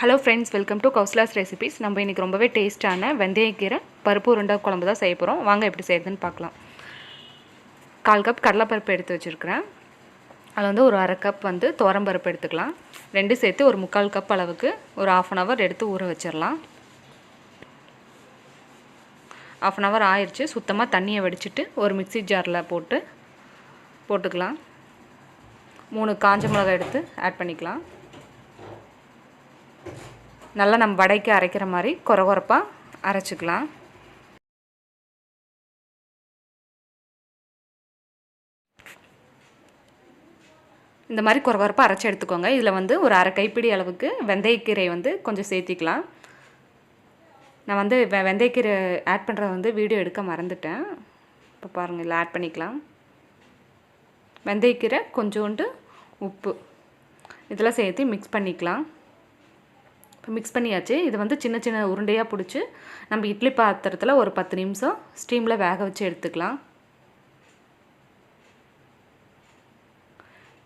Hello friends, welcome to Kousala's recipes. நம்ம இன்றைக்கி ரொம்பவே டேஸ்ட்டான வெந்தயக்கீரை பருப்பு உருண்டை குழம்பு தான் செய்ய போகிறோம். வாங்க எப்படி செய்யுதுன்னு பார்க்கலாம். 1/4 கப் கடலைப்பருப்பு எடுத்து வச்சுருக்கிறேன். அதில் வந்து ஒரு 1/2 கப் வந்து துவரம்பருப்பு எடுத்துக்கலாம். 2 சேர்த்து ஒரு 3/4 கப் அளவுக்கு ஒரு 1/2 hour எடுத்து ஊற வச்சிடலாம். 1/2 hour ஆயிடுச்சு. சுத்தமாக தண்ணியை வடிச்சிட்டு ஒரு மிக்சி ஜாரில் போட்டுக்கலாம். 3 காஞ்ச மிளகாய் எடுத்து ஆட் பண்ணிக்கலாம். நல்லா நம்ம வடைக்கு அரைக்கிற மாதிரி கொரகொரப்பாக அரைச்சிக்கலாம். இந்த மாதிரி கொரகொரப்பாக அரைச்சி எடுத்துக்கோங்க. இதில் வந்து ஒரு 1/2 கைப்பிடி அளவுக்கு வெந்தயக்கீரை வந்து கொஞ்சம் சேர்த்திக்கலாம். நான் வந்து வெந்தயக்கீரை ஆட் பண்ணுறத வந்து வீடியோ எடுக்க மறந்துட்டேன். இப்போ பாருங்கள், இதில் ஆட் பண்ணிக்கலாம். வெந்தயக்கீரை, கொஞ்சோண்டு உப்பு இதெல்லாம் சேர்த்து மிக்ஸ் பண்ணிக்கலாம். இப்போ மிக்ஸ் பண்ணியாச்சு. இது வந்து சின்ன சின்ன உருண்டையாக பிடிச்சி நம்ம இட்லி பாத்திரத்தில் ஒரு 10 நிமிஷம் ஸ்டீமில் வேக வச்சு எடுத்துக்கலாம்.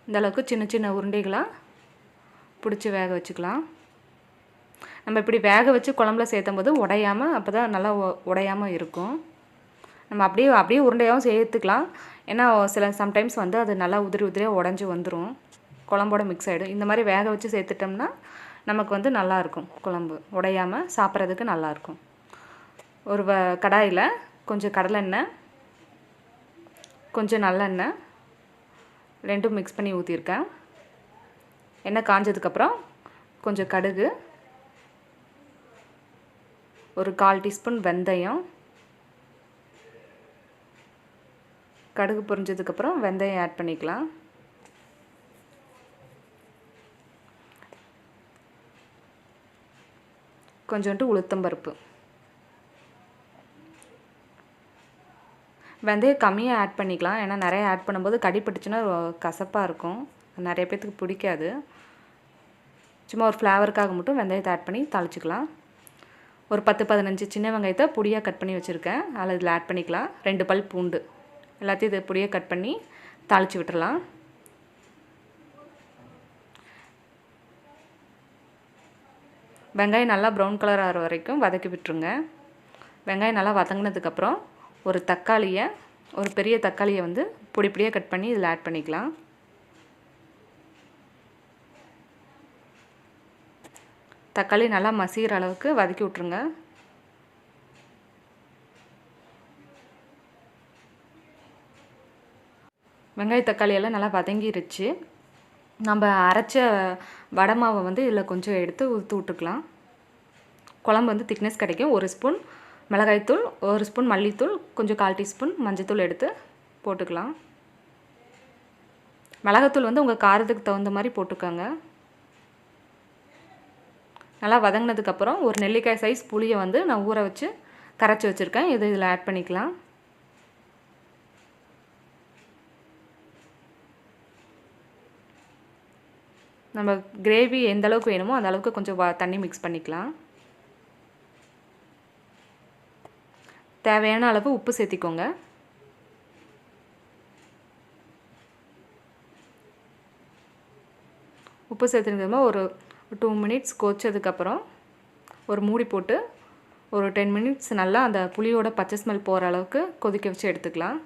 இந்த அளவுக்கு சின்ன சின்ன உருண்டைகளாக பிடிச்சி வேக வச்சுக்கலாம். நம்ம இப்படி வேக வச்சு குழம்புல சேர்த்தும் போது உடையாமல், அப்போ தான் நல்லா உடையாமல் இருக்கும். நம்ம அப்படியே உருண்டையாகவும் சேர்த்துக்கலாம். ஏன்னா சம்டைம்ஸ் வந்து அது நல்லா உதிரியாக உடஞ்சி வந்துடும், குழம்போட மிக்ஸ் ஆகிடும். இந்த மாதிரி வேக வச்சு சேர்த்துட்டோம்னா நமக்கு வந்து நல்லாயிருக்கும். குழம்பு உடையாமல் சாப்பிட்றதுக்கு நல்லாயிருக்கும். ஒரு கடாயில் கொஞ்சம் கடலெண்ணெய், கொஞ்சம் நல்லெண்ணெய் ரெண்டும் மிக்ஸ் பண்ணி ஊற்றிருக்கேன். எண்ணெய் காஞ்சதுக்கப்புறம் கொஞ்சம் கடுகு, ஒரு 1/4 டீஸ்பூன் வெந்தயம். கடுகு பொரிஞ்சதுக்கப்புறம் வெந்தயம் ஆட் பண்ணிக்கலாம். கொஞ்சோண்டு உளுத்தம்பருப்பு. வெந்தயம் கம்மியாக ஆட் பண்ணிக்கலாம். ஏன்னா நிறைய ஆட் பண்ணும்போது கடிப்பட்டுச்சுன்னா கசப்பாக இருக்கும், நிறைய பேர்த்துக்கு பிடிக்காது. சும்மா ஒரு ஃப்ளேவருக்காக மட்டும் வெந்தயத்தை ஆட் பண்ணி தாளிச்சிக்கலாம். ஒரு 10-15 சின்ன வெங்காயத்தை பொடியாக கட் பண்ணி வச்சுருக்கேன், அதில் இதில் ஆட் பண்ணிக்கலாம். 2 பல் பூண்டு எல்லாத்தையும் இதை பொடியாக கட் பண்ணி தாளித்து விட்டுறலாம். வெங்காயம் நல்லா ப்ரௌன் கலர் ஆகிற வரைக்கும் வதக்கி விட்டுருங்க. வெங்காயம் நல்லா வதங்கினதுக்கப்புறம் ஒரு பெரிய தக்காளியை வந்து பொடியாக கட் பண்ணி இதில் ஆட் பண்ணிக்கலாம். தக்காளி நல்லா மசிகிற அளவுக்கு வதக்கி விட்ருங்க. வெங்காய தக்காளியெல்லாம் நல்லா வதங்கிருச்சு. நம்ம அரைச்ச வடை மாவை வந்து இதில் கொஞ்சம் எடுத்து ஊற்றி விட்டுக்கலாம். குழம்பு வந்து திக்னஸ் கிடைக்கும். 1 ஸ்பூன் மிளகாய்த்தூள், 1 ஸ்பூன் மல்லித்தூள், கொஞ்சம் 1/4 டீஸ்பூன் மஞ்சத்தூள் எடுத்து போட்டுக்கலாம். மிளகாத்தூள் வந்து உங்கள் காரத்துக்கு தகுந்த மாதிரி போட்டுக்கோங்க. நல்லா வதங்கினதுக்கப்புறம் ஒரு நெல்லிக்காய் சைஸ் புளியை வந்து நான் ஊற வச்சு கரைச்சி வச்சுருக்கேன். இதில் ஆட் பண்ணிக்கலாம். நம்ம கிரேவி எந்த அளவுக்கு வேணுமோ அந்த அளவுக்கு கொஞ்சம் தண்ணி மிக்ஸ் பண்ணிக்கலாம். தேவையான அளவு உப்பு சேர்த்திக்கோங்க. உப்பு சேர்த்துனதுமா ஒரு 2 மினிட்ஸ் கொதிச்சதுக்கப்புறம் ஒரு மூடி போட்டு ஒரு 10 மினிட்ஸ் நல்லா அந்த புளியோட பச்சை ஸ்மெல் போகிற அளவுக்கு கொதிக்க வச்சு எடுத்துக்கலாம்.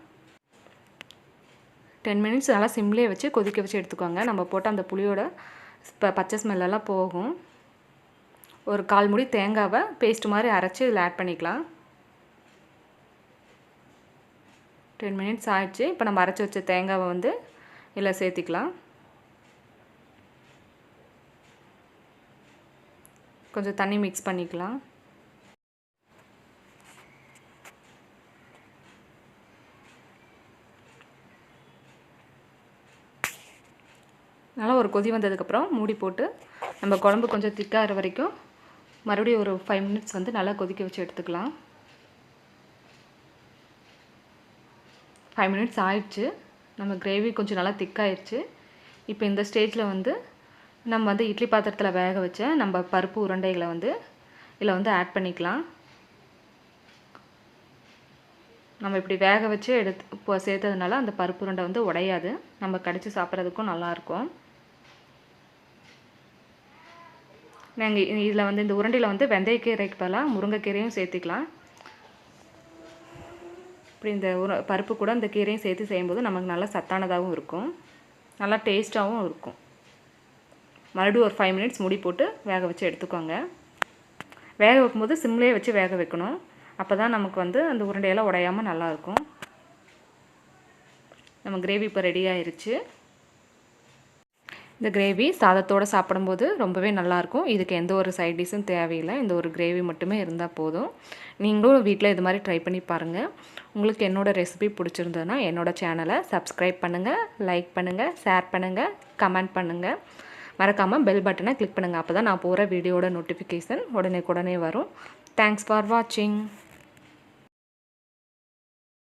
10 மினிட்ஸ் நல்லா சிம்லேயே வச்சு கொதிக்க வச்சு எடுத்துக்கோங்க. நம்ம போட்ட அந்த புளியோட பச்சை ஸ்மெல்லெல்லாம் போகும். ஒரு 1/4 மூடி தேங்காவை பேஸ்ட் மாதிரி அரைச்சி இதில் ஆட் பண்ணிக்கலாம். 10 மினிட்ஸ் ஆயிடுச்சு. இப்போ நம்ம அரைச்சி வச்ச தேங்காவை வந்து இதில் சேர்த்திக்கலாம். கொஞ்சம் தண்ணி மிக்ஸ் பண்ணிக்கலாம். நல்லா ஒரு கொதி வந்ததுக்கப்புறம் மூடி போட்டு நம்ம குழம்பு கொஞ்சம் திக்காகிற வரைக்கும் மறுபடியும் ஒரு 5 மினிட்ஸ் வந்து நல்லா கொதிக்க வச்சு எடுத்துக்கலாம். 5 மினிட்ஸ் ஆயிடுச்சு. நம்ம கிரேவி கொஞ்சம் நல்லா திக்காயிடுச்சு. இப்போ இந்த ஸ்டேஜில் வந்து நம்ம வந்து இட்லி பாத்திரத்தில் வேக வச்ச நம்ம பருப்பு உருண்டைகளை வந்து இதில் வந்து ஆட் பண்ணிக்கலாம். நம்ம இப்படி வேக வச்சு இப்போ சேர்த்ததுனால அந்த பருப்பு உருண்டை வந்து உடையாது, நம்ம கடிச்சு சாப்பிட்றதுக்கும் நல்லாயிருக்கும். நாங்கள் இதில் வந்து இந்த உருண்டையில் வந்து வெந்தயக்கீரைக்கு பதிலாக முருங்கைக்கீரையும் சேர்த்துக்கலாம். இப்படி இந்த பருப்பு கூட இந்த கீரையும் சேர்த்து செய்யும்போது நமக்கு நல்லா சத்தானதாகவும் இருக்கும், நல்லா டேஸ்ட்டாகவும் இருக்கும். மறுபடியும் ஒரு 5 மினிட்ஸ் மூடி போட்டு வேக வச்சு எடுத்துக்கோங்க. வேக வைக்கும்போது சிம்லேயே வச்சு வேக வைக்கணும். அப்போ தான் நமக்கு வந்து அந்த உருண்டையெல்லாம் உடையாமல் நல்லாயிருக்கும். நம்ம கிரேவி இப்போ ரெடி ஆயிடுச்சு. இந்த கிரேவி சாதத்தோடு சாப்பிடும்போது ரொம்பவே நல்லாயிருக்கும். இதுக்கு எந்த ஒரு சைட் டிஷ்ஷும் தேவையில்லை, இந்த ஒரு கிரேவி மட்டுமே இருந்தால் போதும். நீங்களும் வீட்டில் இது மாதிரி ட்ரை பண்ணி பாருங்கள். உங்களுக்கு என்னோடய ரெசிபி பிடிச்சிருந்ததுன்னா என்னோடய சேனலை சப்ஸ்கிரைப் பண்ணுங்கள், லைக் பண்ணுங்கள், ஷேர் பண்ணுங்கள், கமெண்ட் பண்ணுங்கள். மறக்காமல் பெல் பட்டனை கிளிக் பண்ணுங்கள். அப்போ தான் நான் போகிற வீடியோட நோட்டிஃபிகேஷன் உடனே வரும். தேங்க்ஸ் ஃபார் வாட்சிங்.